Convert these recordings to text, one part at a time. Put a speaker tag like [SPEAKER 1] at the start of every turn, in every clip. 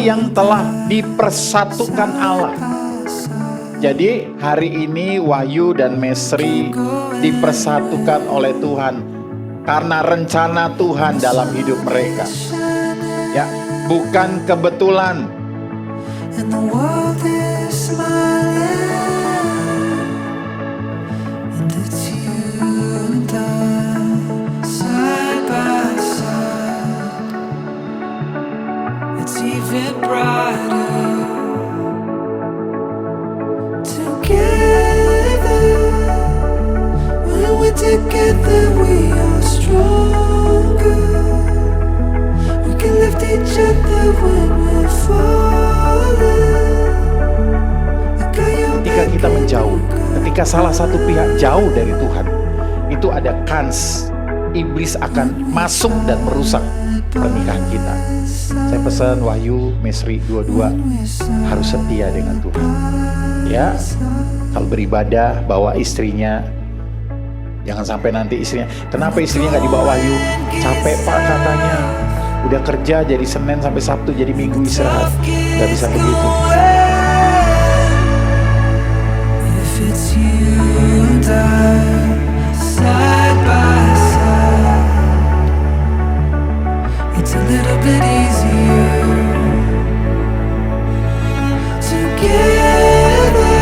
[SPEAKER 1] yang telah dipersatukan Allah. Jadi hari ini Wahyu dan Mesri dipersatukan oleh Tuhan karena rencana Tuhan dalam hidup mereka. Ya, bukan kebetulan.
[SPEAKER 2] And the world is smiling, and it's you and I, side by side. It's even brighter together. When we're together, we are stronger. We can lift each other when we're falling.
[SPEAKER 1] Ketika kita menjauh, ketika salah satu pihak jauh dari Tuhan, itu ada kans iblis akan masuk dan merusak pernikahan kita. Saya pesan Wahyu, Mesri dua-dua harus setia dengan Tuhan. Ya, kalau beribadah bawa istrinya. Jangan sampai nanti istrinya, kenapa istrinya nggak dibawa Wahyu? Capek Pak katanya. Udah kerja jadi Senin sampai Sabtu, jadi Minggu istirahat. Nggak bisa begitu.
[SPEAKER 2] It's you and I, side by side. It's a little bit easier together.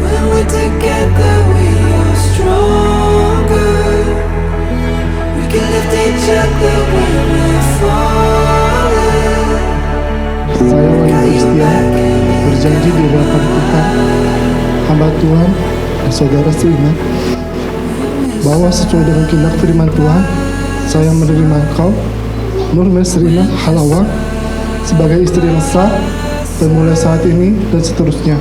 [SPEAKER 2] When we're together, we are stronger. We can lift each other when we're falling.
[SPEAKER 3] Saya Wahyu Kristian berjanji di hadapan Tuhan, hamba Tuhan dan saudara seiman, bahwa sesuai dengan kehendak firman Tuhan, saya menerima engkau, Nur Mesrina Halawa, sebagai istri yang sah, dan mulai saat ini dan seterusnya.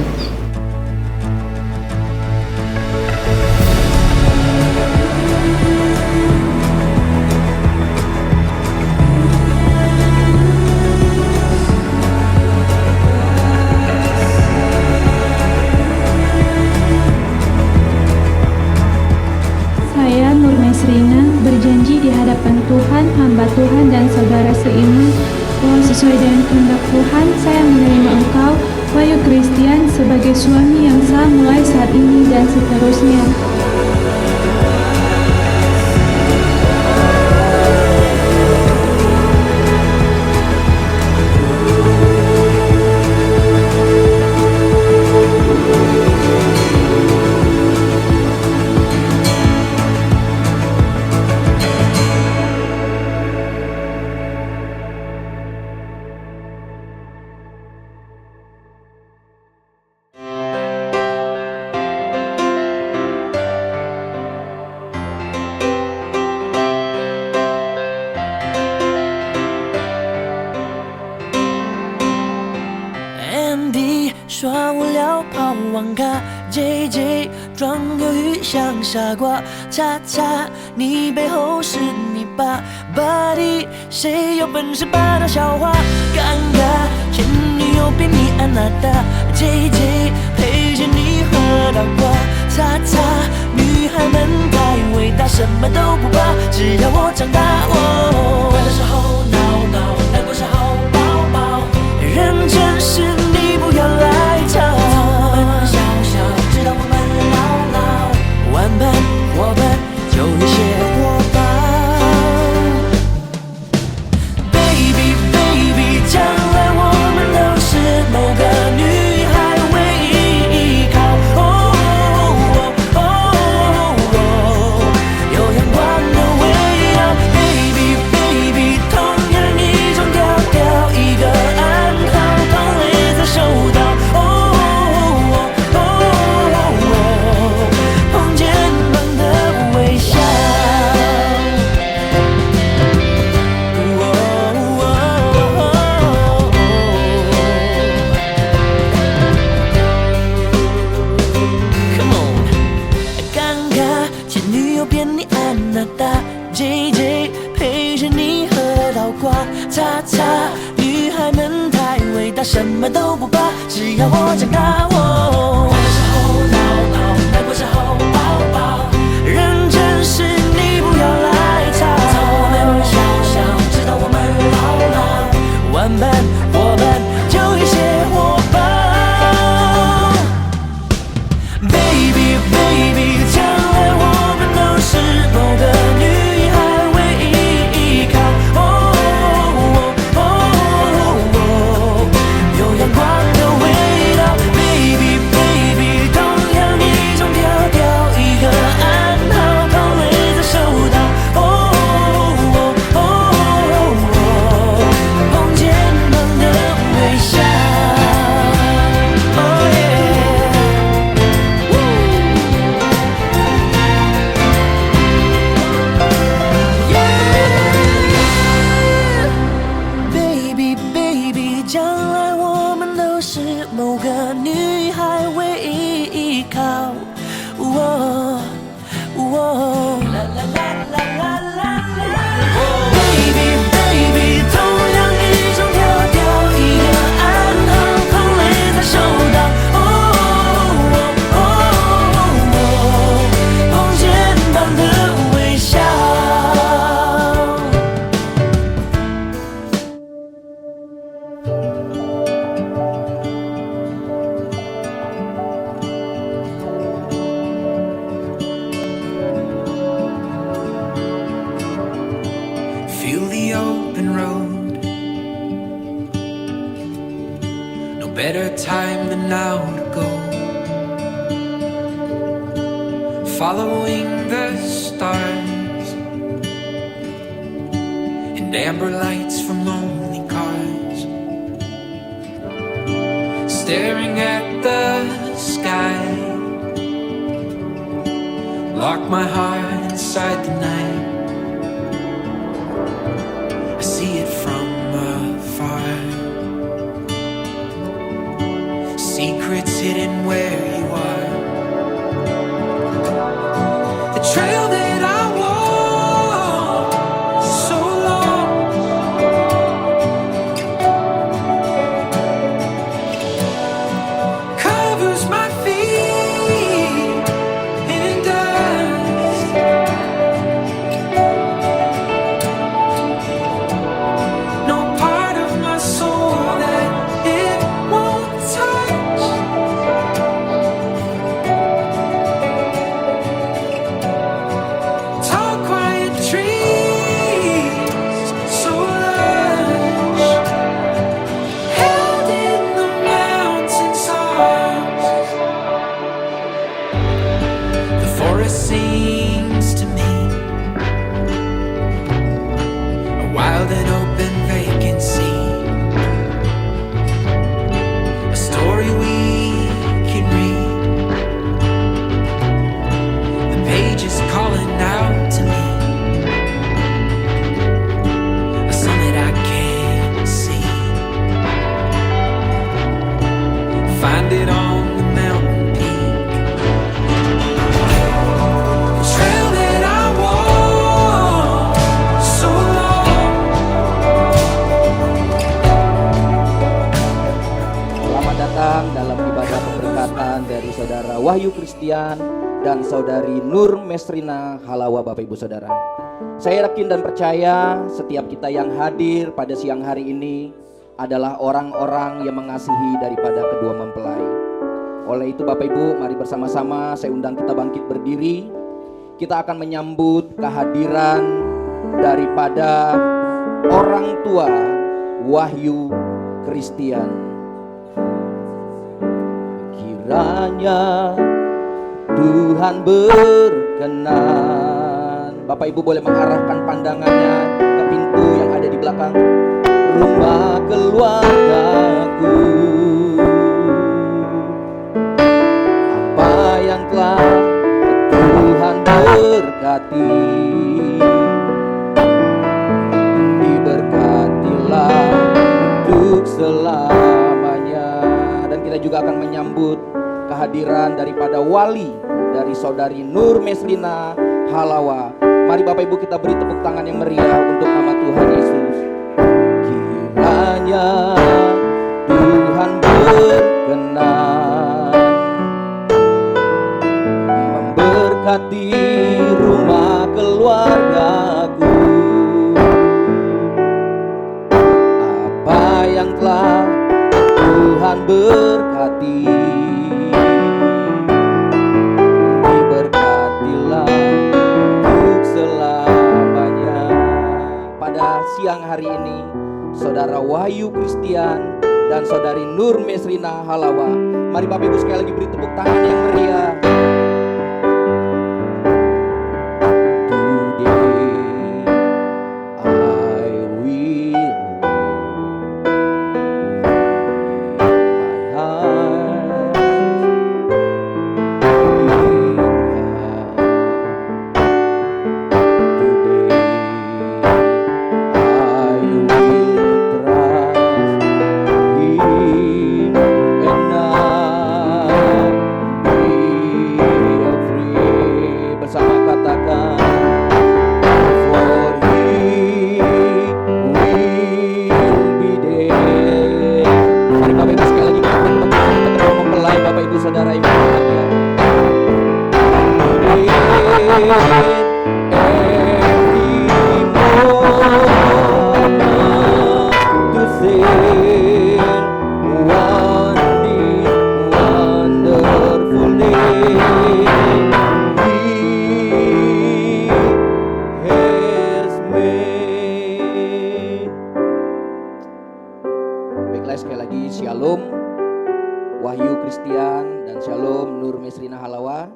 [SPEAKER 4] Saya Nur Mesrina berjanji di hadapan Tuhan, hamba Tuhan dan saudara seiman, bahwa sesuai dengan kehendak Tuhan, saya menerima engkau, Wahyu Kristian, sebagai suami yang sah mulai saat ini dan seterusnya.
[SPEAKER 2] Andy 耍无聊跑网咖 ，JJ 装忧郁像傻瓜，叉叉你背后是你爸，Buddy 谁有本事把他笑话？尴尬前女友变你安娜达，JJ 陪着你喝到挂，叉叉女孩们太伟大，什么都不怕，只要我长大。哦，快乐时候闹闹，难过时候抱抱，认真时你不要来吵。我们小小，直到我们老老，玩伴伙伴就有些火爆。Baby baby， 将来我们都是某个女孩唯一依靠。有阳光的围绕。Baby baby， 同样一种调调，一个暗号，同类在收到。碰肩膀的微笑。Come on， 尴尬，前女友变你安娜达 ，JJ 陪着你喝到挂，叉叉女孩们太伟大，什么都不怕，只要我长大。哦，快乐时候闹闹，难过时候抱抱，认真时你不要来吵。从我们小小，直到我们老老，玩伴。靠。啦啦啦啦啦啦啦 ，Baby Baby， 同样一种调调，一个暗号，空泪才收到。红线般的微笑。Feel the open road. No better time than now to go. Following the stars and amber lights from lonely cars. Staring at the sky. Lock my heart inside the night. I see it from afar. Secrets hidden where you are. The trail that I walk so long. Covers my feet in dust. No part of my soul that it won't touch. Tall, quiet trees, so lush, held in the mountain's arms. The forest sings to me, a wild and open vacancy, a story we can read. The page is calling out to me, a sun that I can't see. Find it on the mountain peak. The trail that I walk so long.
[SPEAKER 5] Selamat datang dalam ibadah pemberkatan dari Saudara Wahyu Christian dan Saudari Nur Mesrina Halawa, Bapak Ibu Saudara. Saya yakin dan percaya setiap kita yang hadir pada siang hari ini adalah orang-orang yang mengasihi daripada kedua mempelai. Oleh itu Bapak Ibu, mari bersama-sama saya undang kita bangkit berdiri. Kita akan menyambut kehadiran daripada orang tua Wahyu Christian. Kiranya Tuhan berkenan. Bapak Ibu boleh mengarahkan pandangannya ke pintu yang ada di belakang rumah keluargaku. Apa yang telah Tuhan berkati, diberkatilah untuk selamanya. Dan kita juga akan menyambut kehadiran daripada wali dari Saudari Nur Mesrina Halawa. Mari Bapak Ibu kita beri tepuk tangan yang meriah untuk nama Tuhan Yesus. Kiranya Tuhan berkenan memberkati rumah keluargaku. Apa yang telah Tuhan berkati, diberkatilah untuk selamanya. Pada siang hari ini, Saudara Wahyu Christian dan Saudari Nur Mesrina Halawa, mari Bapak Ibu sekali lagi beri tepuk tangan yang meriah. Mesrina Halawa.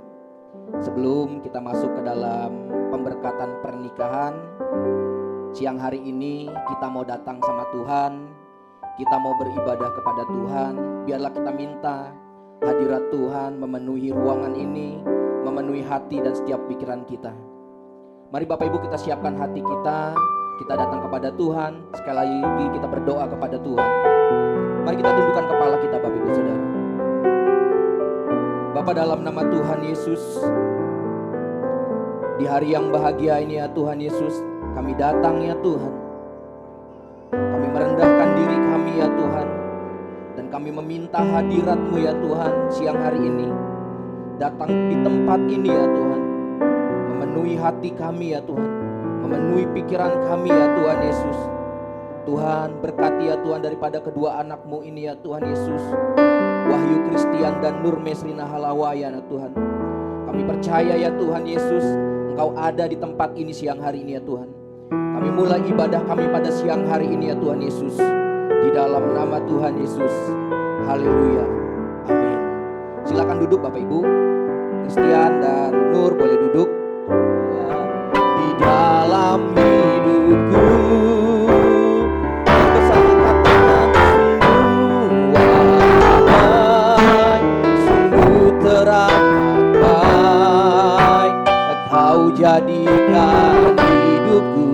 [SPEAKER 5] Sebelum kita masuk ke dalam pemberkatan pernikahan, siang hari ini kita mau datang sama Tuhan, kita mau beribadah kepada Tuhan. Biarlah kita minta hadirat Tuhan memenuhi ruangan ini, memenuhi hati dan setiap pikiran kita. Mari Bapak Ibu kita siapkan hati kita datang kepada Tuhan. Sekali lagi kita berdoa kepada Tuhan. Mari kita tundukkan kepala kita Bapak Ibu Saudara. Bapa, dalam nama Tuhan Yesus, di hari yang bahagia ini ya Tuhan Yesus, kami datang ya Tuhan. Kami merendahkan diri kami ya Tuhan, dan kami meminta hadirat-Mu ya Tuhan siang hari ini. Datang di tempat ini ya Tuhan, memenuhi hati kami ya Tuhan, memenuhi pikiran kami ya Tuhan Yesus. Tuhan berkati ya Tuhan daripada kedua anak-Mu ini ya Tuhan Yesus, Wahyu Kristian dan Nur Mesrina Halawa ya Tuhan. Kami percaya ya Tuhan Yesus, Engkau ada di tempat ini siang hari ini ya Tuhan. Kami mulai ibadah kami pada siang hari ini ya Tuhan Yesus, di dalam nama Tuhan Yesus. Haleluya, amin. Silakan duduk Bapak Ibu. Kristian dan Nur boleh duduk. Di dalam hidupku bersama katakan semua sungguh teramat baik. Kau jadikan hidupku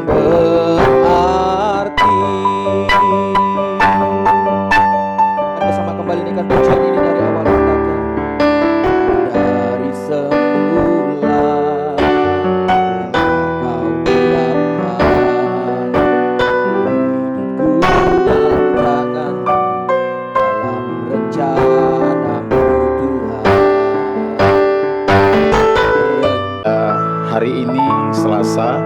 [SPEAKER 5] berarti. Dan bersama kembali nyanyikan pujian ini dari awal katakan. Dari semula Kau siapkan hidupku dalam tangan, dalam rencana-Mu Tuhan.
[SPEAKER 1] Hari ini Selasa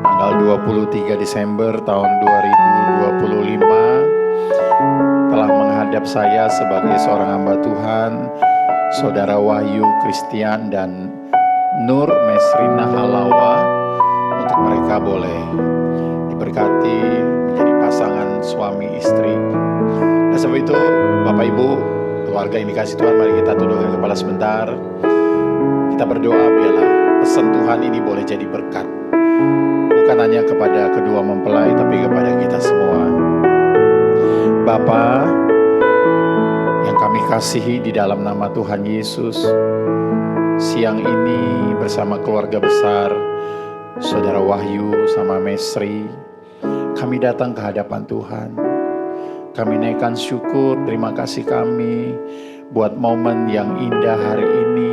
[SPEAKER 1] tanggal 23 Desember tahun 2025 telah menghadap saya sebagai seorang hamba Tuhan, Saudara Wahyu Kristian dan Nur Mesrina Halawa, untuk mereka boleh diberkati menjadi pasangan suami istri. Nah, sebab itu Bapak Ibu, keluarga yang dikasih Tuhan, mari kita tundukkan kepala sebentar. Kita berdoa biarlah pesan Tuhan ini boleh jadi berkat, bukan hanya kepada kedua mempelai tapi kepada kita semua. Bapa yang kami kasihi di dalam nama Tuhan Yesus, siang ini bersama keluarga besar Saudara Wahyu sama Mesri, kami datang ke hadapan Tuhan. Kami naikkan syukur, terima kasih kami buat momen yang indah hari ini.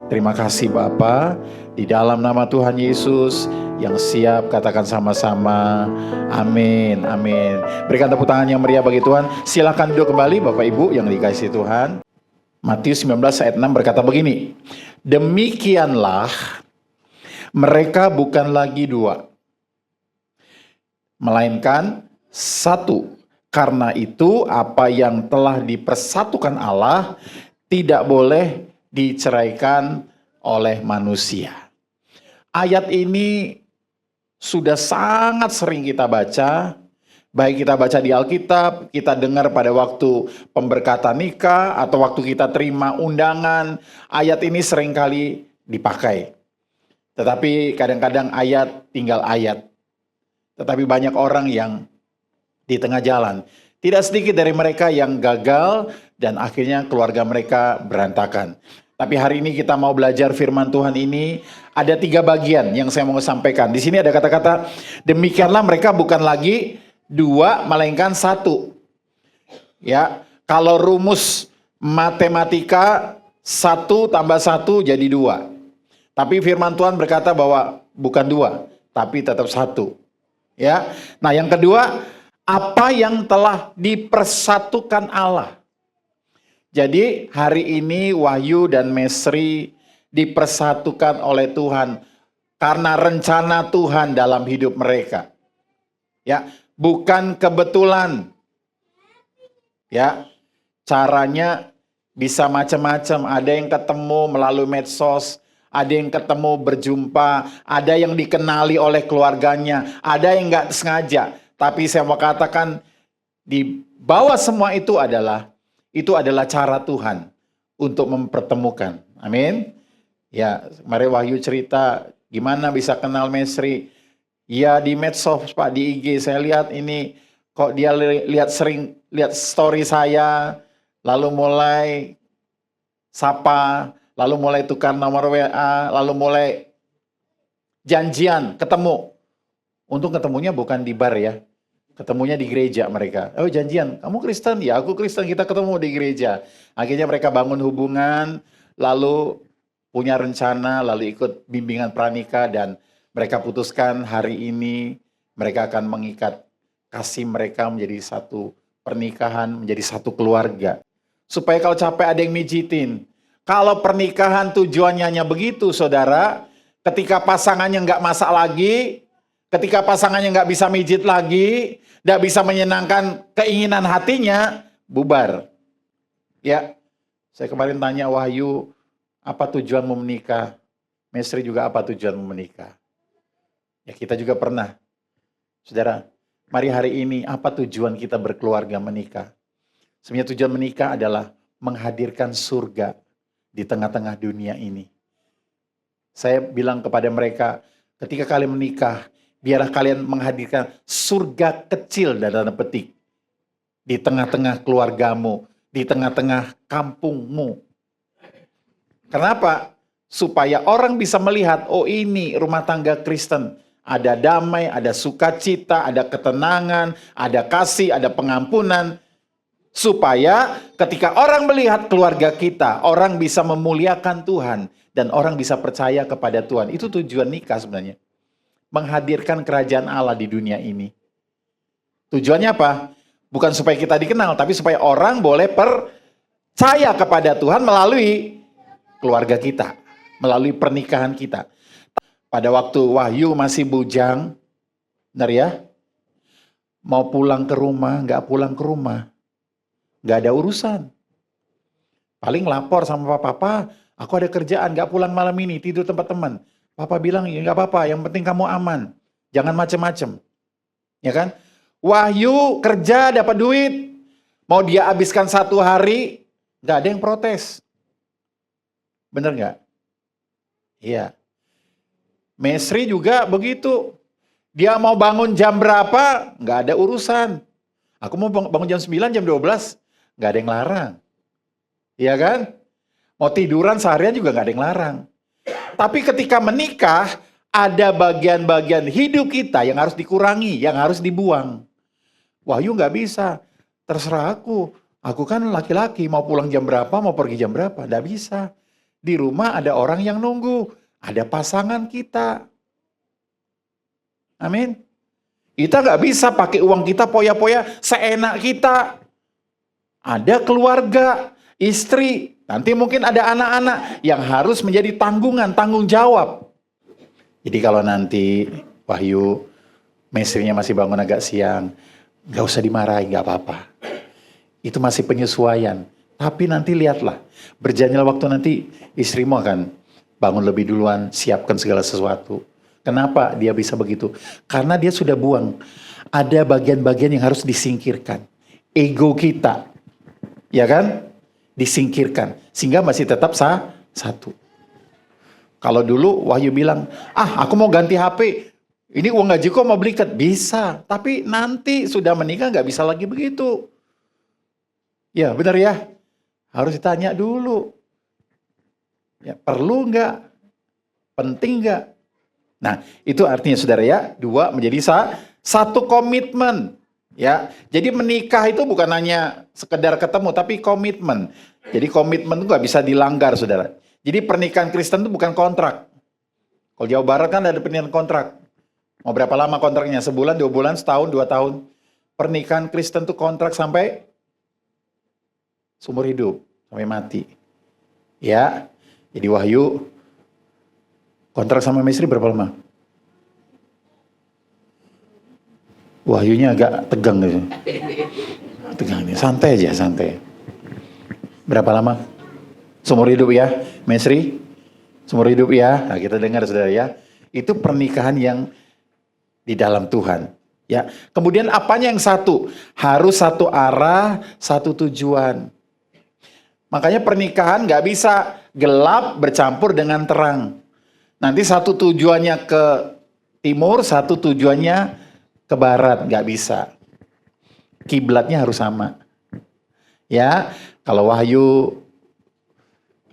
[SPEAKER 1] Terima kasih Bapa, di dalam nama Tuhan Yesus yang siap katakan sama-sama amin, amin. Berikan tepuk tangan yang meriah bagi Tuhan. Silakan duduk kembali Bapak Ibu yang dikasihi Tuhan. Matius 19 ayat 6 berkata begini, demikianlah mereka bukan lagi dua, melainkan satu. Karena itu apa yang telah dipersatukan Allah tidak boleh diceraikan oleh manusia. Ayat ini sudah sangat sering kita baca, baik kita baca di Alkitab, kita dengar pada waktu pemberkatan nikah, atau waktu kita terima undangan. Ayat ini seringkali dipakai. Tetapi kadang-kadang ayat tinggal ayat. Tetapi banyak orang yang di tengah jalan. Tidak sedikit dari mereka yang gagal dan akhirnya keluarga mereka berantakan. Tapi hari ini kita mau belajar firman Tuhan ini. Ada 3 bagian yang saya mau sampaikan. Di sini ada kata-kata, demikianlah mereka bukan lagi 2 melainkan 1. Ya, kalau rumus matematika 1 tambah 1 jadi 2. Tapi firman Tuhan berkata bahwa bukan 2, tapi tetap 1. Ya. Nah, yang kedua, apa yang telah dipersatukan Allah. Jadi hari ini Wahyu dan Mesri dipersatukan oleh Tuhan karena rencana Tuhan dalam hidup mereka. Ya, bukan kebetulan. Ya, caranya bisa macam-macam. Ada yang ketemu melalui medsos, ada yang ketemu berjumpa, ada yang dikenali oleh keluarganya, ada yang nggak sengaja. Tapi saya mau katakan, di bawah semua itu adalah cara Tuhan untuk mempertemukan. Amin. Ya, mari Wahyu cerita gimana bisa kenal Mesri. Ya di medsos Pak, di IG saya lihat ini kok dia sering lihat story saya, lalu mulai sapa, lalu mulai tukar nomor WA, lalu mulai janjian ketemu. Untung ketemunya bukan di bar ya. Ketemunya di gereja mereka. Oh janjian, kamu Kristen? Ya aku Kristen, kita ketemu di gereja. Akhirnya mereka bangun hubungan, lalu punya rencana, lalu ikut bimbingan pranikah dan mereka putuskan hari ini mereka akan mengikat kasih mereka menjadi satu pernikahan, menjadi satu keluarga. Supaya kalau capek ada yang mijitin. Kalau pernikahan tujuannya hanya begitu saudara, ketika pasangannya nggak masak lagi, ketika pasangannya nggak bisa mijit lagi, nggak bisa menyenangkan keinginan hatinya, bubar. Ya, saya kemarin tanya Wahyu, apa tujuanmu menikah? Mesri juga apa tujuanmu menikah? Ya kita juga pernah. Saudara, mari hari ini apa tujuan kita berkeluarga menikah? Sebenarnya tujuan menikah adalah menghadirkan surga di tengah-tengah dunia ini. Saya bilang kepada mereka, ketika kalian menikah, biarlah kalian menghadirkan surga kecil dalam tanda petik di tengah-tengah keluargamu, di tengah-tengah kampungmu. Kenapa? Supaya orang bisa melihat, oh ini rumah tangga Kristen. Ada damai, ada sukacita, ada ketenangan, ada kasih, ada pengampunan. Supaya ketika orang melihat keluarga kita, orang bisa memuliakan Tuhan. Dan orang bisa percaya kepada Tuhan. Itu tujuan nikah sebenarnya. Menghadirkan kerajaan Allah di dunia ini. Tujuannya apa? Bukan supaya kita dikenal, tapi supaya orang boleh percaya kepada Tuhan melalui keluarga kita. Melalui pernikahan kita. Pada waktu Wahyu masih bujang, benar ya? Mau pulang ke rumah, nggak pulang ke rumah. Nggak ada urusan. Paling lapor sama papa, aku ada kerjaan, nggak pulang malam ini, tidur tempat teman. Papa bilang, ya nggak apa-apa, yang penting kamu aman. Jangan macem-macem. Ya kan? Wahyu kerja, dapat duit. Mau dia habiskan 1 hari, nggak ada yang protes. Bener nggak? Iya. Mesri juga begitu. Dia mau bangun jam berapa, nggak ada urusan. Aku mau bangun jam 9, jam 12, nggak ada yang larang. Iya kan? Mau tiduran seharian juga nggak ada yang larang. Tapi ketika menikah, ada bagian-bagian hidup kita yang harus dikurangi, yang harus dibuang. Wahyu nggak bisa. Terserah aku. Aku kan laki-laki, mau pulang jam berapa, mau pergi jam berapa. Nggak bisa. Di rumah ada orang yang nunggu. Ada pasangan kita. Amin. Kita nggak bisa pakai uang kita poya-poya seenak kita. Ada keluarga, istri, nanti mungkin ada anak-anak yang harus menjadi tanggung jawab. Jadi kalau nanti Wahyu, Mesrinya masih bangun agak siang, nggak usah dimarahi, nggak apa-apa. Itu masih penyesuaian. Tapi nanti lihatlah, berjalannya waktu nanti istrimu akan bangun lebih duluan, siapkan segala sesuatu. Kenapa dia bisa begitu? Karena dia sudah buang. Ada bagian-bagian yang harus disingkirkan. Ego kita, ya kan? Disingkirkan. Sehingga masih tetap satu. Kalau dulu Wahyu bilang, aku mau ganti HP. Ini uang gaji kok mau beli cat? Bisa. Tapi nanti sudah menikah nggak bisa lagi begitu. Ya benar ya. Harus ditanya dulu. Ya, perlu nggak? Penting nggak? Nah, itu artinya saudara ya, 2 menjadi satu komitmen. Ya, jadi menikah itu bukan hanya sekedar ketemu, tapi komitmen. Jadi komitmen itu nggak bisa dilanggar, saudara. Jadi pernikahan Kristen itu bukan kontrak. Kalau Jawa Barat kan ada pernikahan kontrak. Mau berapa lama kontraknya? Sebulan, 2 bulan, setahun, 2 tahun. Pernikahan Kristen itu kontrak sampai seumur hidup, sampai mati. Ya. Jadi Wahyu kontrak sama Mesri berapa lama? Wahyunya agak tegang gitu. Tegang nih, santai aja, santai. Berapa lama? Seumur hidup ya, Mesri? Seumur hidup ya. Nah, kita dengar saudara ya. Itu pernikahan yang di dalam Tuhan. Ya. Kemudian apanya yang satu? Harus satu arah, satu tujuan. Makanya pernikahan nggak bisa gelap bercampur dengan terang. Nanti satu tujuannya ke timur, satu tujuannya ke barat, nggak bisa. Kiblatnya harus sama. Ya, kalau Wahyu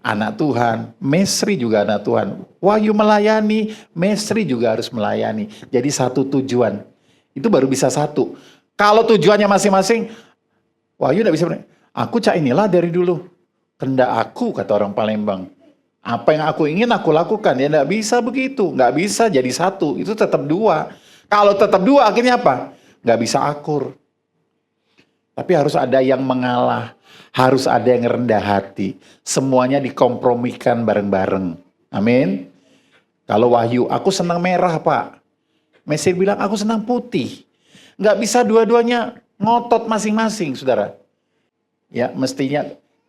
[SPEAKER 1] anak Tuhan, Mesri juga anak Tuhan. Wahyu melayani, Mesri juga harus melayani. Jadi satu tujuan. Itu baru bisa satu. Kalau tujuannya masing-masing, Wahyu nggak bisa. Aku cak inilah dari dulu. Kendak aku, kata orang Palembang. Apa yang aku ingin aku lakukan. Ya nggak bisa begitu. Nggak bisa jadi satu. Itu tetap dua. Kalau tetap dua akhirnya apa? Nggak bisa akur. Tapi harus ada yang mengalah. Harus ada yang rendah hati. Semuanya dikompromikan bareng-bareng. Amin. Kalau Wahyu, aku senang merah Pak. Mesir bilang aku senang putih. Nggak bisa dua-duanya ngotot masing-masing, saudara. Ya, mestinya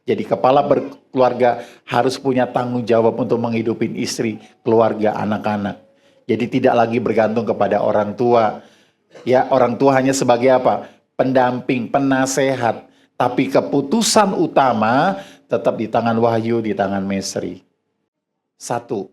[SPEAKER 1] jadi kepala berkeluarga harus punya tanggung jawab untuk menghidupin istri, keluarga, anak-anak. Jadi tidak lagi bergantung kepada orang tua. Ya, orang tua hanya sebagai apa? Pendamping, penasehat. Tapi keputusan utama tetap di tangan Wahyu, di tangan Mesri. Satu.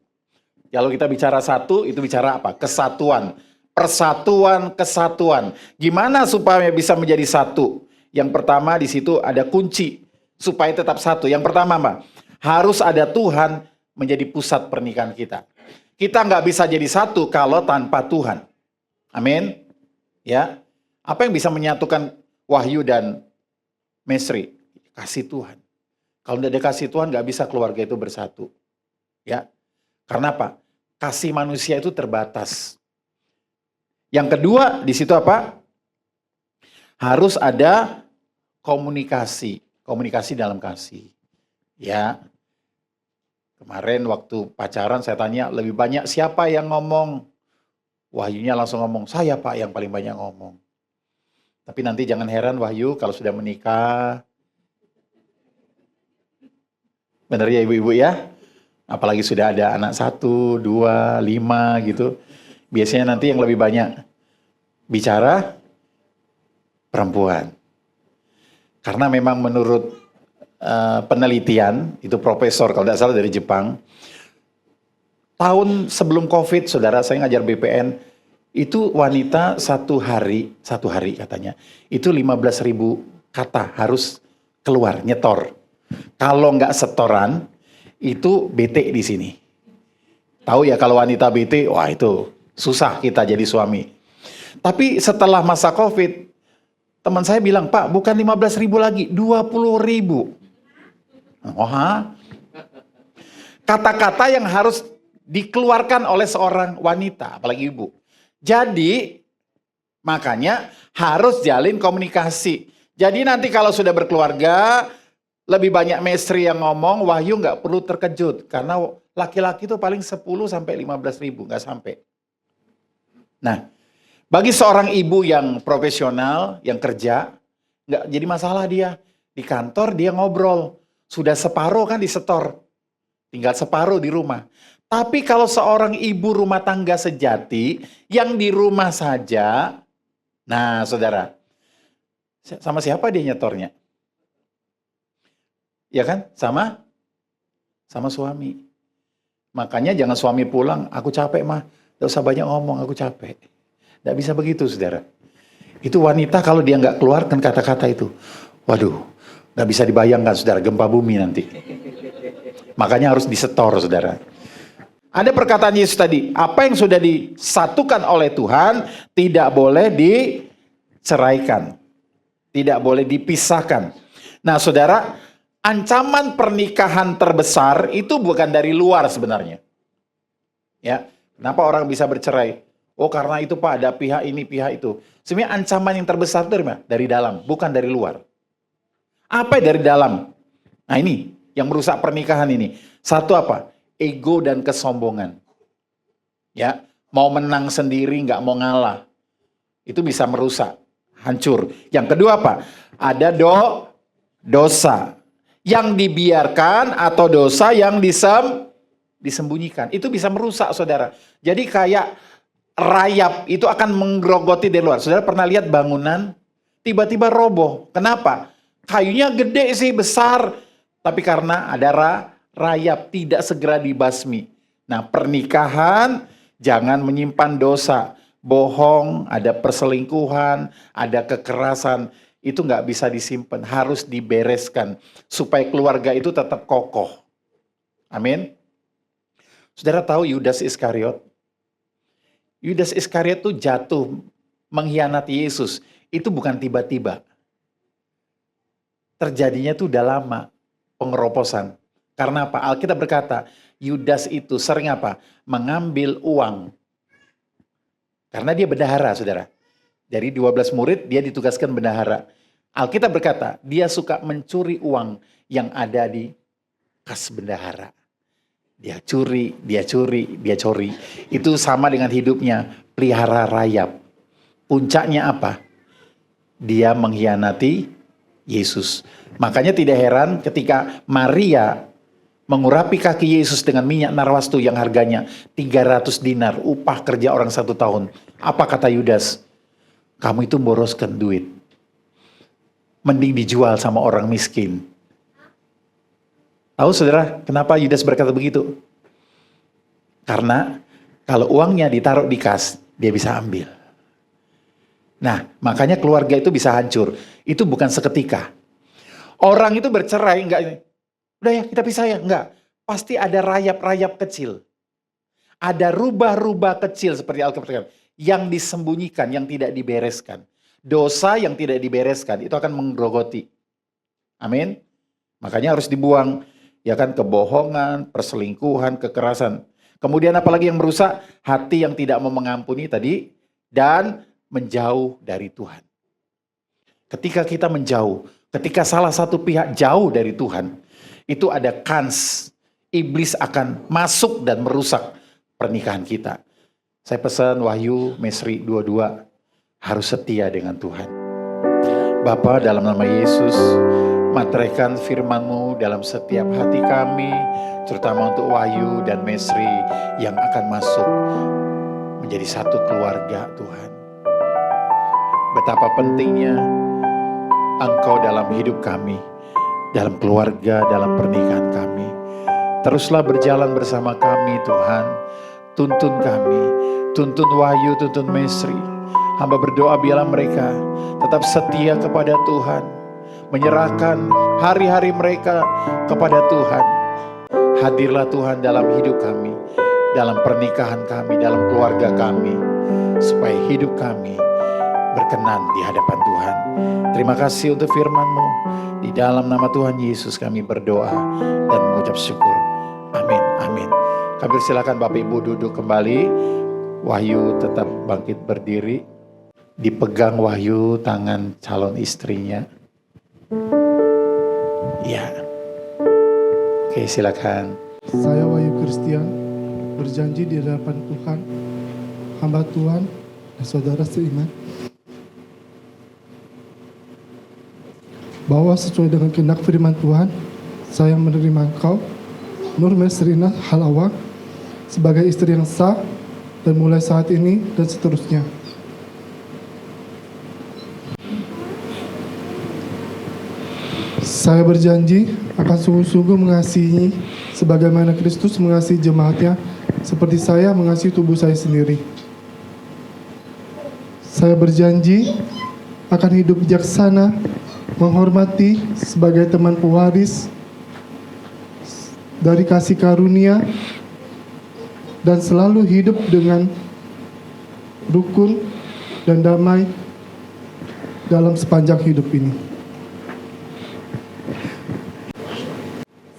[SPEAKER 1] Kalau kita bicara satu, itu bicara apa? Kesatuan. Persatuan, kesatuan. Gimana supaya bisa menjadi satu? Yang pertama di situ ada kunci supaya tetap satu. Yang pertama, Mbak, harus ada Tuhan menjadi pusat pernikahan kita. Kita nggak bisa jadi satu kalau tanpa Tuhan. Amin. Ya. Apa yang bisa menyatukan Wahyu dan Mesri? Kasih Tuhan. Kalau tidak ada kasih Tuhan, nggak bisa keluarga itu bersatu. Ya. Karena apa? Kasih manusia itu terbatas. Yang kedua, di situ apa? Harus ada komunikasi. Komunikasi dalam kasih. Ya. Kemarin waktu pacaran saya tanya, lebih banyak siapa yang ngomong? Wahyunya langsung ngomong, saya Pak yang paling banyak ngomong. Tapi nanti jangan heran Wahyu kalau sudah menikah. Benar ya ibu-ibu ya? Apalagi sudah ada anak 1, 2, 5 gitu. Biasanya nanti yang lebih banyak bicara perempuan. Karena memang menurut penelitian, itu profesor kalau tidak salah dari Jepang, tahun sebelum COVID, saudara, saya ngajar BPN, itu wanita satu hari katanya, itu 15.000 kata harus keluar, nyetor. Kalau nggak setoran, itu bete di sini. Tahu ya kalau wanita bete, wah itu susah kita jadi suami. Tapi setelah masa COVID, teman saya bilang, Pak, bukan 15.000 lagi, 20.000. Wah, kata-kata yang harus dikeluarkan oleh seorang wanita, apalagi ibu. Jadi, makanya harus jalin komunikasi. Jadi nanti kalau sudah berkeluarga, lebih banyak Mesri yang ngomong, Wahyu nggak perlu terkejut. Karena laki-laki itu paling 10 sampai 15.000, nggak sampai. Nah, bagi seorang ibu yang profesional, yang kerja, nggak jadi masalah dia. Di kantor dia ngobrol. Sudah separuh kan disetor. Tinggal separuh di rumah. Tapi kalau seorang ibu rumah tangga sejati, yang di rumah saja, nah saudara, sama siapa dia nyetornya? Ya kan? Sama suami. Makanya jangan suami pulang, aku capek mah. Gak usah banyak ngomong, aku capek. Gak bisa begitu, saudara. Itu wanita kalau dia nggak keluarkan kata-kata itu. Waduh, gak bisa dibayangkan, saudara, gempa bumi nanti. Makanya harus disetor, saudara. Ada perkataan Yesus tadi, apa yang sudah disatukan oleh Tuhan, tidak boleh diceraikan. Tidak boleh dipisahkan. Nah, saudara, ancaman pernikahan terbesar itu bukan dari luar sebenarnya. Ya, kenapa orang bisa bercerai? Oh, karena itu Pak, ada pihak ini, pihak itu. Sebenarnya ancaman yang terbesar itu dari mana? Dari dalam, bukan dari luar. Apa dari dalam? Nah, ini yang merusak pernikahan ini. Satu apa? Ego dan kesombongan. Ya, mau menang sendiri, nggak mau ngalah. Itu bisa merusak, hancur. Yang kedua apa? Ada dosa yang dibiarkan atau dosa yang disembunyikan. Itu bisa merusak, saudara. Jadi kayak rayap itu akan menggerogoti dari luar. Saudara pernah lihat bangunan tiba-tiba roboh. Kenapa? Kayunya gede sih, besar. Tapi karena ada rayap tidak segera dibasmi. Nah, pernikahan jangan menyimpan dosa, bohong, ada perselingkuhan, ada kekerasan, itu nggak bisa disimpan, harus dibereskan supaya keluarga itu tetap kokoh. Amin. Saudara tahu Yudas Iskariot? Yudas Iskariot tuh jatuh mengkhianati Yesus. Itu bukan tiba-tiba. Terjadinya tuh udah lama, pengeroposan. Karena apa? Alkitab berkata, Yudas itu sering apa? Mengambil uang. Karena dia bendahara, saudara. Dari 12 murid, dia ditugaskan bendahara. Alkitab berkata, dia suka mencuri uang yang ada di kas bendahara. Dia curi, dia curi, dia curi. Itu sama dengan hidupnya, pelihara rayap. Puncaknya apa? Dia mengkhianati Yesus. Makanya tidak heran ketika Maria mengurapi kaki Yesus dengan minyak narwastu yang harganya 300 dinar, upah kerja orang 1 tahun. Apa kata Yudas? Kamu itu memboroskan duit. Mending dijual sama orang miskin. Tahu saudara, kenapa Yudas berkata begitu? Karena kalau uangnya ditaruh di kas, dia bisa ambil. Nah, makanya keluarga itu bisa hancur. Itu bukan seketika. Orang itu bercerai, enggak, udah ya kita pisah ya, enggak. Pasti ada rayap-rayap kecil. Ada rubah-rubah kecil seperti Alkitab katakan, yang disembunyikan, yang tidak dibereskan. Dosa yang tidak dibereskan, itu akan menggerogoti. Amin. Makanya harus dibuang. Ya kan, kebohongan, perselingkuhan, kekerasan. Kemudian apalagi yang merusak? Hati yang tidak mau mengampuni tadi. Dan menjauh dari Tuhan. Ketika kita menjauh, ketika salah satu pihak jauh dari Tuhan, itu ada kans iblis akan masuk dan merusak pernikahan kita. Saya pesan Wahyu Mesri 22 harus setia dengan Tuhan. Bapa, dalam nama Yesus, materaikan firman-Mu dalam setiap hati kami, terutama untuk Wahyu dan Mesri yang akan masuk menjadi satu keluarga, Tuhan. Betapa pentingnya Engkau dalam hidup kami, dalam keluarga, dalam pernikahan kami. Teruslah berjalan bersama kami, Tuhan. Tuntun kami, tuntun Wahyu, tuntun Mesri. Hamba berdoa biarlah mereka tetap setia kepada Tuhan, menyerahkan hari-hari mereka kepada Tuhan. Hadirlah Tuhan dalam hidup kami, dalam pernikahan kami, dalam keluarga kami, supaya hidup kami berkenan di hadapan Tuhan. Terima kasih untuk firman-Mu. Di dalam nama Tuhan Yesus kami berdoa dan mengucap syukur. Amin, amin. Kami silakan Bapak Ibu duduk kembali. Wahyu tetap bangkit berdiri. Dipegang Wahyu tangan calon istrinya. Ya. Oke, silakan.
[SPEAKER 3] Saya Wahyu Christian berjanji di hadapan Tuhan, hamba Tuhan dan saudara seiman, bahwa sesuai dengan kehendak firman Tuhan, saya menerima engkau, Nur Mesrina Halawa, sebagai istri yang sah dan mulai saat ini dan seterusnya. Saya berjanji akan sungguh-sungguh mengasihi sebagaimana Kristus mengasihi jemaatnya, seperti saya mengasihi tubuh saya sendiri. Saya berjanji akan hidup bijaksana, menghormati sebagai teman pewaris dari kasih karunia, dan selalu hidup dengan rukun dan damai dalam sepanjang hidup ini.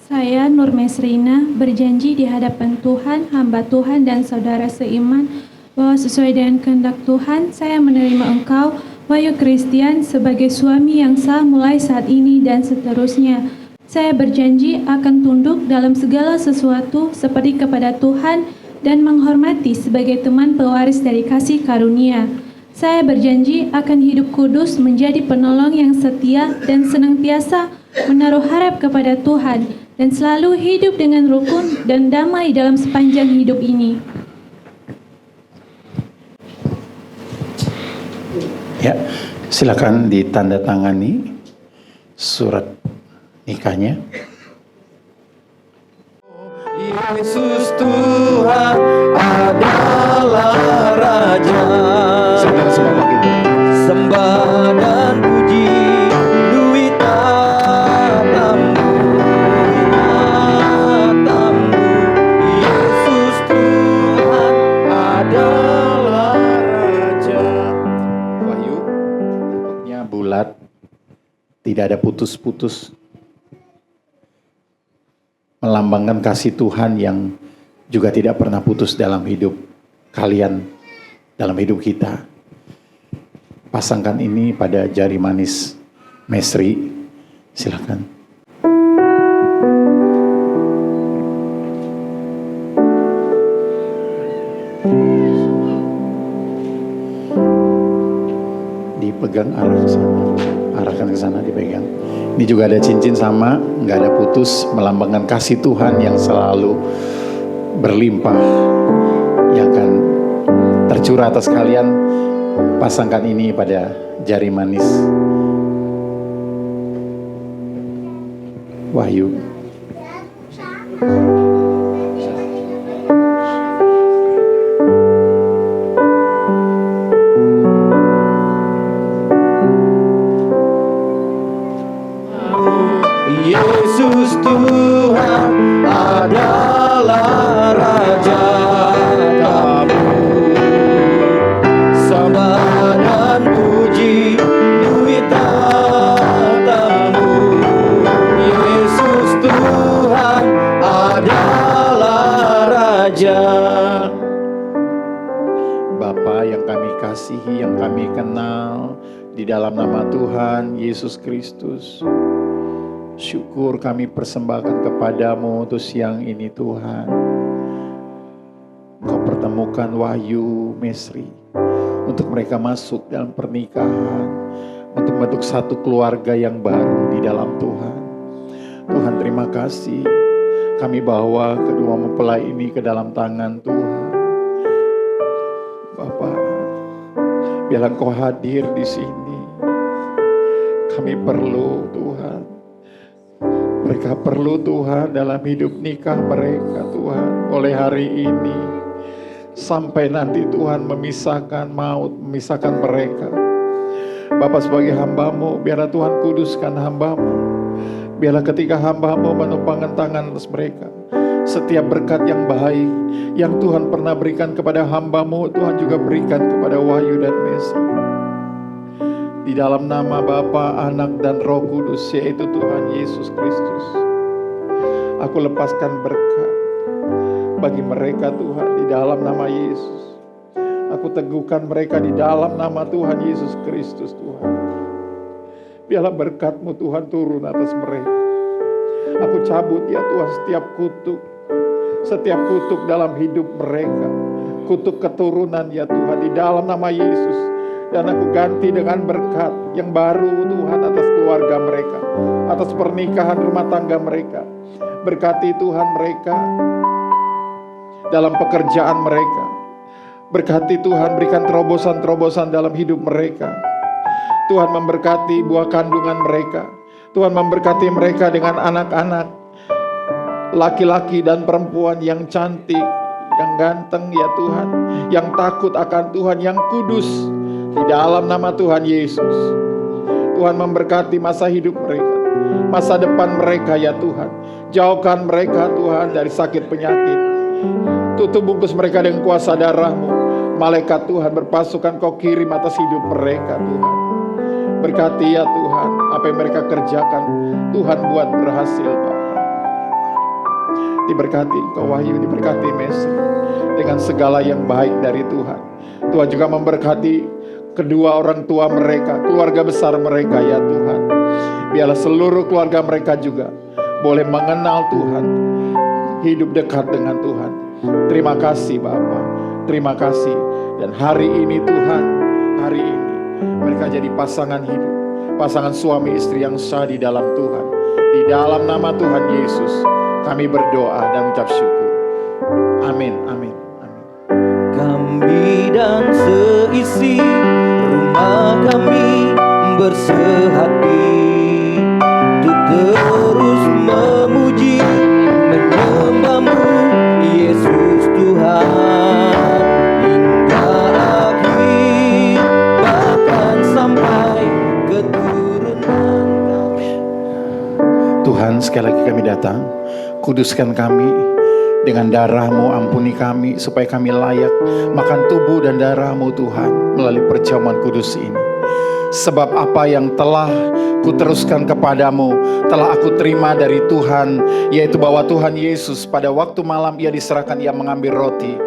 [SPEAKER 4] Saya Nur Mesrina berjanji di hadapan Tuhan, hamba Tuhan dan saudara seiman, bahwa sesuai dengan kehendak Tuhan, saya menerima engkau, Wahyu Christian, sebagai suami yang sah mulai saat ini dan seterusnya. Saya berjanji akan tunduk dalam segala sesuatu seperti kepada Tuhan dan menghormati sebagai teman pewaris dari kasih karunia. Saya berjanji akan hidup kudus menjadi penolong yang setia dan senantiasa menaruh harap kepada Tuhan dan selalu hidup dengan rukun dan damai dalam sepanjang hidup ini.
[SPEAKER 1] Ya, silakan ditandatangani surat nikahnya.
[SPEAKER 5] Yesus Tuhan adalah Raja.
[SPEAKER 1] Saudara semua bangkit berdiri.
[SPEAKER 5] Sembah dan puji duita tamu. Yesus Tuhan adalah Raja.
[SPEAKER 1] Wahyu bentuknya bulat, tidak ada putus-putus, melambangkan kasih Tuhan yang juga tidak pernah putus dalam hidup kalian, dalam hidup kita. Pasangkan ini pada jari manis Mesri, silakan. Dipegang arah ke sana, arahkan ke sana, dipegang. Ini juga ada cincin sama, nggak ada putus, melambangkan kasih Tuhan yang selalu berlimpah, yang akan tercurah atas kalian. Pasangkan ini pada jari manis Wahyu.
[SPEAKER 5] Yesus Tuhan adalah Raja kamu. Sembah dan puji duita tamu. Yesus Tuhan adalah Raja.
[SPEAKER 1] Bapa yang kami kasihi, yang kami kenal, di dalam nama Tuhan Yesus Kristus, syukur kami persembahkan kepadamu untuk siang ini Tuhan. Kau pertemukan Wahyu, Mesri, untuk mereka masuk dalam pernikahan, untuk membentuk satu keluarga yang baru di dalam Tuhan. Tuhan terima kasih, kami bawa kedua mempelai ini ke dalam tangan Tuhan. Bapak, biarlah Engkau hadir di sini. Kami perlu Tuhan. Mereka perlu Tuhan dalam hidup nikah mereka Tuhan. Oleh hari ini sampai nanti Tuhan memisahkan maut, memisahkan mereka. Bapak sebagai hamba-Mu, biarlah Tuhan kuduskan hamba-Mu. Biarlah ketika hamba-Mu menumpangkan tangan atas mereka, setiap berkat yang baik yang Tuhan pernah berikan kepada hamba-Mu, Tuhan juga berikan kepada Wahyu dan Mesri. Di dalam nama Bapa, Anak, dan Roh Kudus, yaitu Tuhan Yesus Kristus, aku lepaskan berkat bagi mereka Tuhan di dalam nama Yesus. Aku teguhkan mereka di dalam nama Tuhan Yesus Kristus Tuhan. Biarlah berkat-Mu Tuhan turun atas mereka. Aku cabut ya Tuhan setiap kutuk dalam hidup mereka, kutuk keturunan ya Tuhan di dalam nama Yesus. Dan aku ganti dengan berkat yang baru Tuhan atas keluarga mereka, atas pernikahan rumah tangga mereka. Berkati Tuhan mereka dalam pekerjaan mereka. Berkati Tuhan, berikan terobosan-terobosan dalam hidup mereka. Tuhan memberkati buah kandungan mereka. Tuhan memberkati mereka dengan anak-anak, laki-laki dan perempuan yang cantik, yang ganteng ya Tuhan, yang takut akan Tuhan, yang kudus. Di dalam nama Tuhan Yesus, Tuhan memberkati masa hidup mereka, masa depan mereka ya Tuhan. Jauhkan mereka Tuhan dari sakit penyakit. Tutup bungkus mereka dengan kuasa darah-Mu. Malaikat Tuhan berpasukan Kau kirim atas hidup mereka Tuhan. Berkati ya Tuhan, apa yang mereka kerjakan Tuhan buat berhasil Bapa. Diberkati Engkau Wahyu, diberkati Mesri dengan segala yang baik dari Tuhan. Tuhan juga memberkati kedua orang tua mereka, keluarga besar mereka ya Tuhan. Biarlah seluruh keluarga mereka juga boleh mengenal Tuhan, hidup dekat dengan Tuhan. Terima kasih Bapa, terima kasih. Dan hari ini Tuhan, hari ini mereka jadi pasangan hidup, pasangan suami istri yang sah di dalam Tuhan. Di dalam nama Tuhan Yesus kami berdoa dan mengucap syukur. Amin, amin, amin.
[SPEAKER 5] Kami dan seisi rumah kami bersehati untuk terus memuji, menyembah-Mu
[SPEAKER 1] datang. Kuduskan kami dengan darah-Mu, ampuni kami supaya kami layak makan tubuh dan darah-Mu Tuhan melalui perjamuan kudus ini. Sebab apa yang telah kuteruskan kepadamu telah aku terima dari Tuhan, yaitu bahwa Tuhan Yesus pada waktu malam ia diserahkan, ia mengambil roti,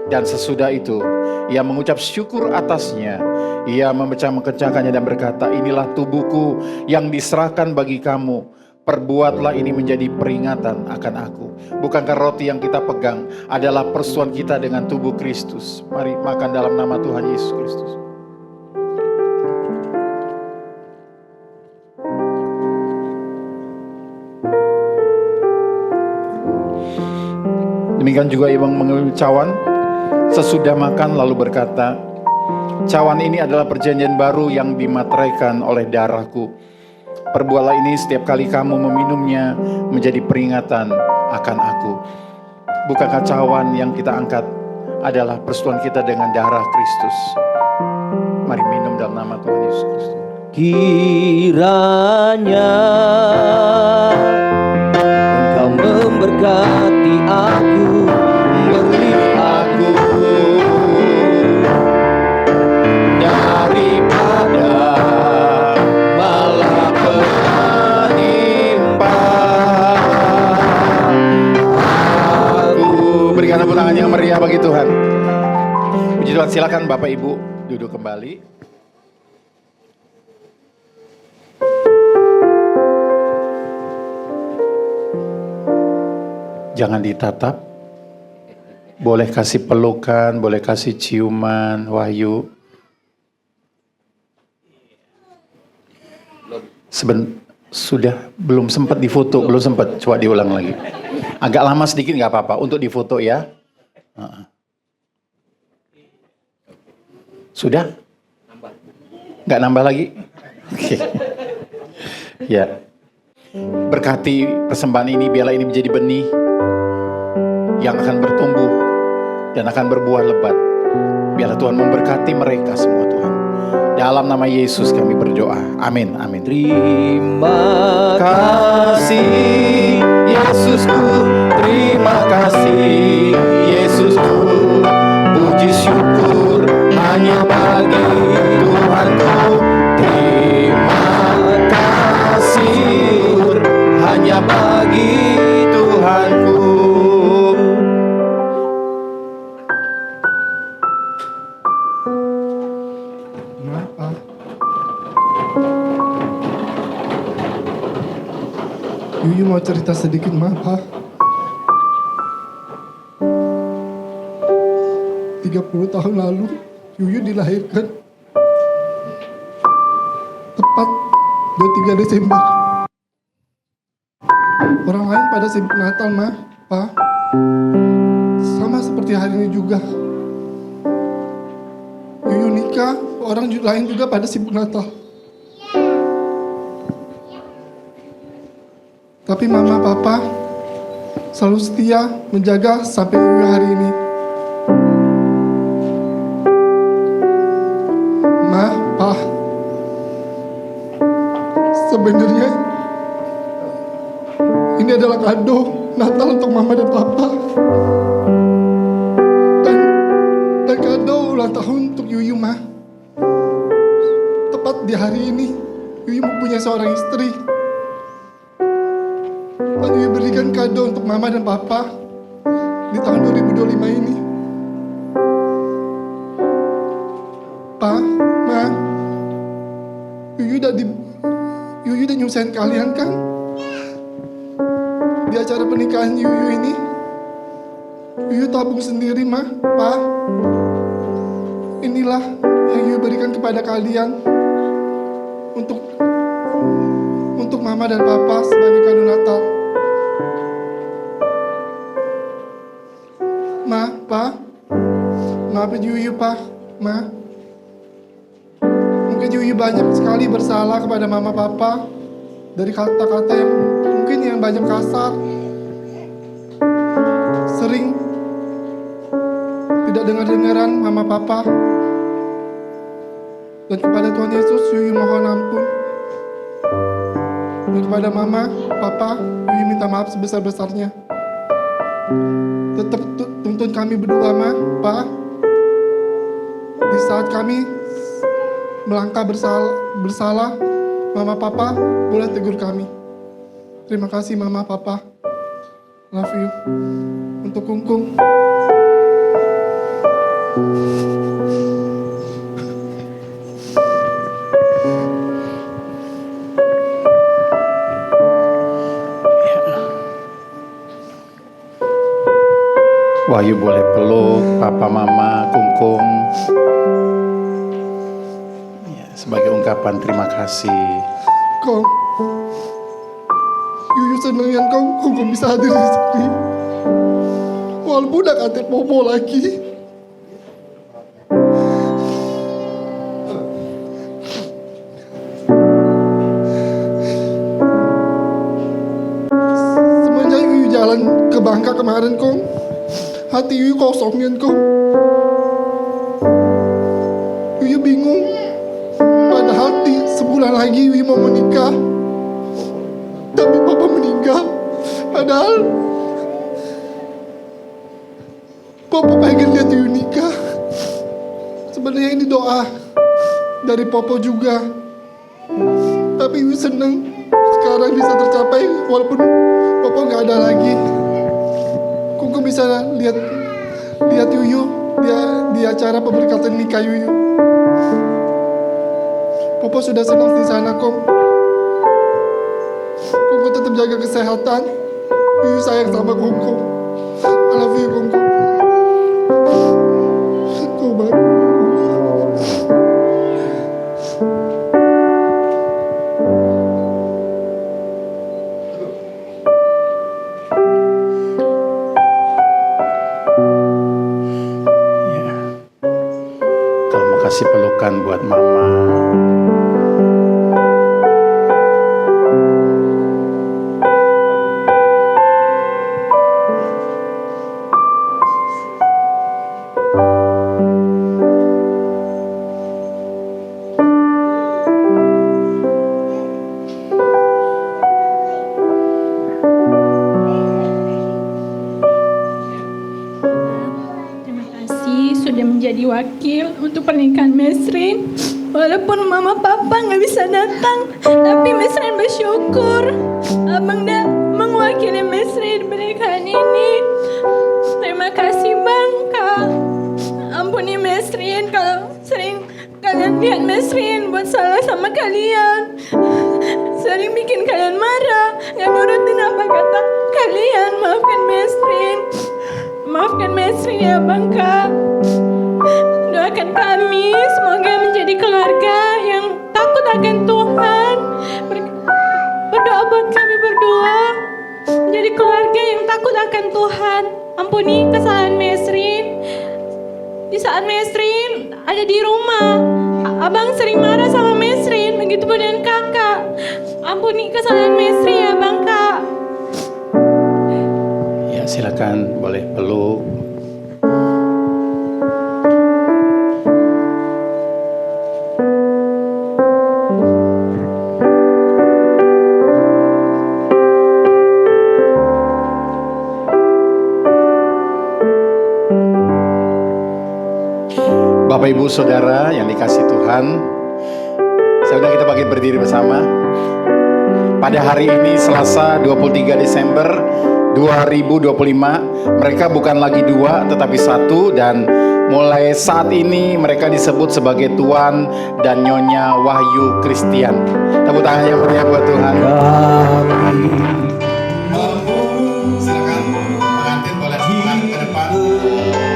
[SPEAKER 1] dan sesudah itu ia mengucap syukur atasnya, ia memecah-mecahkannya dan berkata, inilah tubuhku yang diserahkan bagi kamu, perbuatlah ini menjadi peringatan akan aku. Bukankah roti yang kita pegang adalah persetujuan kita dengan tubuh Kristus? Mari makan dalam nama Tuhan Yesus Kristus. Demikian juga ia mengambil cawan sesudah makan lalu berkata, cawan ini adalah perjanjian baru yang dimateraikan oleh darahku. Perbuatlah ini setiap kali kamu meminumnya menjadi peringatan akan aku. Bukankah cawan yang kita angkat adalah persetujuan kita dengan darah Kristus? Mari minum dalam nama Tuhan Yesus Kristus.
[SPEAKER 5] Kiranya Engkau memberkati aku, beri aku daripada berikan tepuk tangan yang meriah bagi Tuhan. Puji Tuhan, silakan Bapak Ibu duduk kembali.
[SPEAKER 1] Jangan ditatap. Boleh kasih pelukan, boleh kasih ciuman, Wahyu. Sudah belum sempat difoto, belum sempat. Coba diulang lagi. Agak lama sedikit nggak apa-apa untuk difoto ya. Sudah? Nggak nambah lagi? Oke. Ya. Berkati persembahan ini, biarlah ini menjadi benih yang akan bertumbuh dan akan berbuah lebat. Biarlah Tuhan memberkati mereka semua, Tuhan. Dalam nama Yesus kami berdoa. Amin. Amin. Terima kasih Yesusku, terima kasih Yesusku. Puji syukur hanya bagi Tuhanku. Terima kasih hanya bagi Tuhanku.
[SPEAKER 3] Yuyu mau cerita sedikit, Ma, Pa. 30 tahun lalu, Yuyu dilahirkan. Tepat 23 Desember. Orang lain pada sibuk Natal, Ma, Pa. Sama seperti hari ini juga. Yuyu nikah, orang lain juga pada sibuk Natal. Tapi Mama, Papa selalu setia menjaga sampai Yuyu hari ini. Ma, Pa, sebenarnya ini adalah kado Natal untuk Mama dan Papa. Dan kado ulang tahun untuk Yuyu, Ma. Tepat di hari ini, Yuyu mempunyai seorang istri. Dan Yuyu berikan kado untuk Mama dan Papa di tahun 2025 ini. Pa, Ma, Yuyu udah nyusahin kalian kan? Di acara pernikahan Yuyu ini, Yuyu tabung sendiri, Ma, Pa. Inilah yang Yuyu berikan kepada kalian untuk Mama dan Papa sebagai kado Natal. Ma, Pa, maafin Yuyu, Pa, Ma. Mungkin Yuyu banyak sekali bersalah kepada Mama Papa dari kata-kata yang mungkin yang banyak kasar, sering tidak dengar-dengaran Mama Papa. Dan kepada Tuhan Yesus, Yuyu mohon ampun. Dan kepada Mama, Papa, Yuyu minta maaf sebesar-besarnya. Tetap tuntun kami berdua, Ma, Pa. Di saat kami melangkah bersalah, Mama, Papa boleh tegur kami. Terima kasih Mama, Papa. Love you. Untuk Kungkung.
[SPEAKER 1] Wahyu boleh peluk Papa, Mama, Kungkung ya, sebagai ungkapan terima kasih.
[SPEAKER 3] Kong, Yuyu senang yang Kong bisa hadir di sini. Walaupun udah kantin Popo lagi. Semenjak Yuyu jalan ke Bangka kemarin, Kong, hati Yuyu kosongin, Kong. Yuyu bingung. Padahal sebulan lagi Yuyu mau menikah. Tapi Papa meninggal. Padahal Papa pengen lihat Yuyu nikah. Sebenarnya ini doa dari Papa juga. Tapi Yuyu seneng sekarang bisa tercapai walaupun Papa nggak ada lagi. Kungkung bisa lihat Yuyu di acara pemberkatan nikah Yuyu. Papa sudah senang di sana, Kong. Kungkung tetap jaga kesehatan. Yuyu sayang sama Kungkung. I love you, Kungkung. Kau baru.
[SPEAKER 1] Ya. Kalau mau kasih pelukan buat Mama.
[SPEAKER 6] Terima kasih sudah menjadi wakil untuk pernikahan Mesrin. Walaupun Mama Papa nggak bisa datang, tapi Mesrin bersyukur Abang dah mewakili Mesrin di pernikahan ini. Terima kasih Bang, Kak. Ampuni Mesrin kalau sering kalian lihat Mesrin buat salah sama kalian. Sering bikin kalian marah, nggak nurutin apa kata kalian. Maafkan Mesrin. Maafkan Mesrin ya Bang, Kak. Doakan kami semoga menjadi keluarga yang takut akan Tuhan. Berdoa buat kami berdua menjadi keluarga yang takut akan Tuhan. Ampuni kesalahan Mesrin. Di saat Mesrin ada di rumah, Abang sering marah sama Mesrin. Begitu pun dengan kakak. Ampuni kesalahan Mesrin ya Bang, Kak.
[SPEAKER 1] Ya silakan boleh peluk. Bapak Ibu Saudara yang dikasih Tuhan, saudara kita bagi berdiri bersama. Pada hari ini Selasa 23 Desember 2025, mereka bukan lagi dua tetapi satu, dan mulai saat ini mereka disebut sebagai Tuan dan Nyonya Wahyu Christian. Tepuk tangan yang meriah buat Tuhan. Silakan pengantin boleh ke depan.
[SPEAKER 7] Tuhan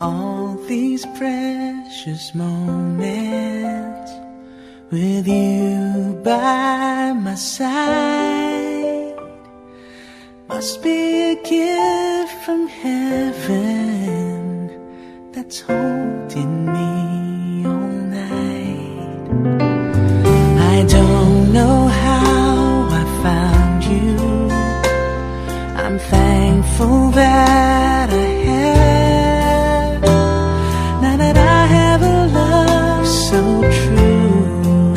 [SPEAKER 2] all these precious moments with you by my side. Must be a gift from heaven that's holding me all night. I don't know how I found you. I'm thankful that I have. Now that I have a love so true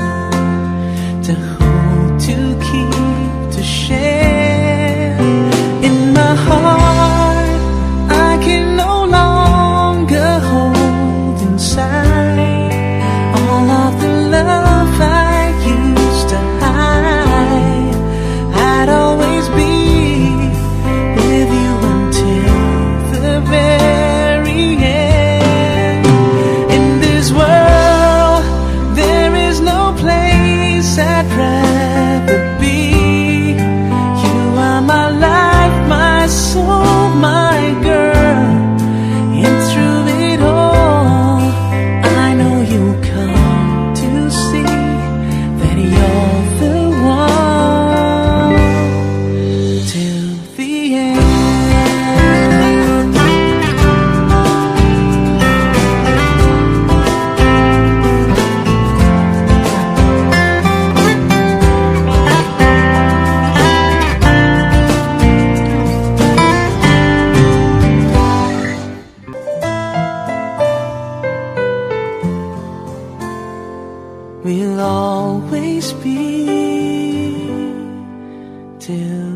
[SPEAKER 2] to hold, to keep, to share. In my heart, I can no longer hold inside all of the love I used to hide. I'd always be with you until the very end. In this world, there is no place I'd rather be. You are my life, my soul, my girl. And through it all, I know you'll come to see that you're the one till the end. We'll always be till